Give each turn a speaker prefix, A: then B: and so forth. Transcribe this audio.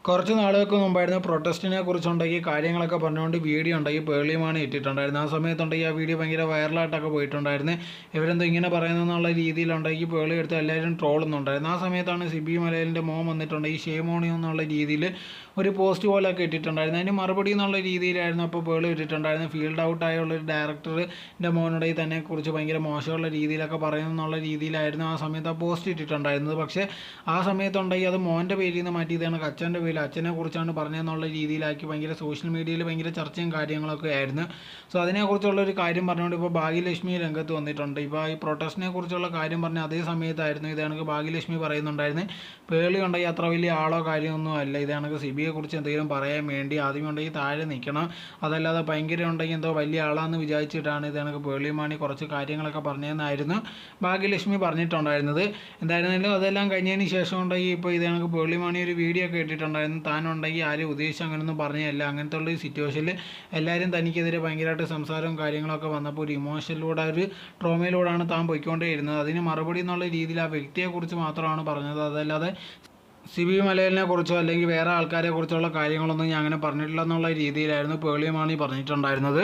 A: കുറച്ച് നാളുകൾക്ക് മുമ്പായിരുന്നു പ്രൊട്ടസ്റ്റിനെ കുറിച്ചുണ്ടെങ്കിൽ കാര്യങ്ങളൊക്കെ പറഞ്ഞുകൊണ്ട് വീഡിയോ ഉണ്ടെങ്കിൽ പേളിയുമാണ് ഇട്ടിട്ടുണ്ടായിരുന്നു. ആ സമയത്തുണ്ടെങ്കിൽ ആ വീഡിയോ ഭയങ്കര വൈറലായിട്ടൊക്കെ പോയിട്ടുണ്ടായിരുന്നു. ഇവരെന്തോ ഇങ്ങനെ പറയുന്നതെന്നുള്ള രീതിയിലുണ്ടെങ്കിൽ പേളി എടുത്ത് എല്ലാവരും ട്രോളുന്നുണ്ടായിരുന്നു. ആ സമയത്താണ് സിബി മലയിലിൻ്റെ മോൻ വന്നിട്ടുണ്ടെങ്കിൽ ഷേമോണിയോ എന്നുള്ള രീതിയിൽ ഒരു പോസ്റ്റ് പോലൊക്കെ ഇട്ടിട്ടുണ്ടായിരുന്നു. അതിന് മറുപടി എന്നുള്ള രീതിയിലായിരുന്നു അപ്പോൾ പേളി ഇട്ടിട്ടുണ്ടായിരുന്നു. ഫീൽഡ് ഔട്ടായുള്ളൊരു ഡയറക്ടറിൻ്റെ മോനുണ്ടെങ്കിൽ തന്നെ കുറിച്ച് ഭയങ്കര മോശമുള്ള രീതിയിലൊക്കെ പറയുന്നുള്ള രീതിയിലായിരുന്നു ആ സമയത്ത് ആ പോസ്റ്റ് ഇട്ടിട്ടുണ്ടായിരുന്നത്. പക്ഷേ ആ സമയത്തുണ്ടെങ്കിൽ അത് മോൻ്റെ പേരിൽ നിന്ന് മാറ്റിയതാണ് അച്ഛൻ്റെ പേരിൽ അച്ഛനെ കുറിച്ചാണ് പറഞ്ഞതെന്നുള്ള രീതിയിലാക്കി ഭയങ്കര സോഷ്യൽ മീഡിയയിൽ ഭയങ്കര ചർച്ചയും കാര്യങ്ങളൊക്കെ ആയിരുന്നു. സോ അതിനെക്കുറിച്ചുള്ള ഒരു കാര്യം പറഞ്ഞുകൊണ്ട് ഇപ്പോൾ ഭാഗ്യലക്ഷ്മി രംഗത്ത് വന്നിട്ടുണ്ട്. ഇപ്പോൾ ഈ പ്രൊട്ടസ്റ്റിനെ കുറിച്ചുള്ള കാര്യം പറഞ്ഞ അതേ സമയത്തായിരുന്നു ഇത് കണക്ക് ഭാഗ്യലക്ഷ്മി പറയുന്നുണ്ടായിരുന്നു പേളി ഉണ്ടെങ്കിൽ അത്ര വലിയ ആളോ കാര്യമൊന്നും അല്ല, ഇത് കണക്ക് സിബിയെ കുറിച്ച് എന്തെങ്കിലും പറയാൻ വേണ്ടി ആദ്യം ഉണ്ടെങ്കിൽ താഴെ നിൽക്കണം, അതല്ലാതെ ഭയങ്കര ഉണ്ടെങ്കിൽ എന്തോ വലിയ ആളാന്ന് വിചാരിച്ചിട്ടാണ് ഇത് കണക്ക് പേളിമാണി കുറച്ച് കാര്യങ്ങളൊക്കെ പറഞ്ഞതെന്നായിരുന്നു ഭാഗ്യലക്ഷ്മി പറഞ്ഞിട്ടുണ്ടായിരുന്നത്. എന്തായിരുന്നാലും അതെല്ലാം കഴിഞ്ഞതിന് ശേഷം ഉണ്ടെങ്കിൽ ഇപ്പോൾ ഇത് കണക്ക് പേളിമാണി ഒരു വീഡിയോ ഒക്കെ ഇട്ടിട്ടുണ്ടായിരുന്നു. താനുണ്ടെങ്കിൽ ആരും ഉദ്ദേശിച്ച് അങ്ങനെയൊന്നും പറഞ്ഞതല്ല, അങ്ങനത്തെ ഉള്ള ഒരു സിറ്റുവേഷനിൽ എല്ലാവരും തനിക്കെതിരെ ഭയങ്കരമായിട്ട് സംസാരവും കാര്യങ്ങളൊക്കെ വന്നപ്പോൾ ഒരു ഇമോഷനിലൂടെ ഒരു ട്രോമയിലൂടെയാണ് താൻ പോയിക്കൊണ്ടേയിരുന്നത്. അതിന് മറുപടി എന്നുള്ള രീതിയിൽ ആ വ്യക്തിയെക്കുറിച്ച് മാത്രമാണ് പറഞ്ഞത്, അതല്ലാതെ സിബി മലയിലിനെ കുറിച്ചോ അല്ലെങ്കിൽ വേറെ ആൾക്കാരെ കുറിച്ചുള്ള കാര്യങ്ങളൊന്നും ഞാൻ അങ്ങനെ പറഞ്ഞിട്ടില്ല എന്നുള്ള രീതിയിലായിരുന്നു പേളിയമാണി പറഞ്ഞിട്ടുണ്ടായിരുന്നത്.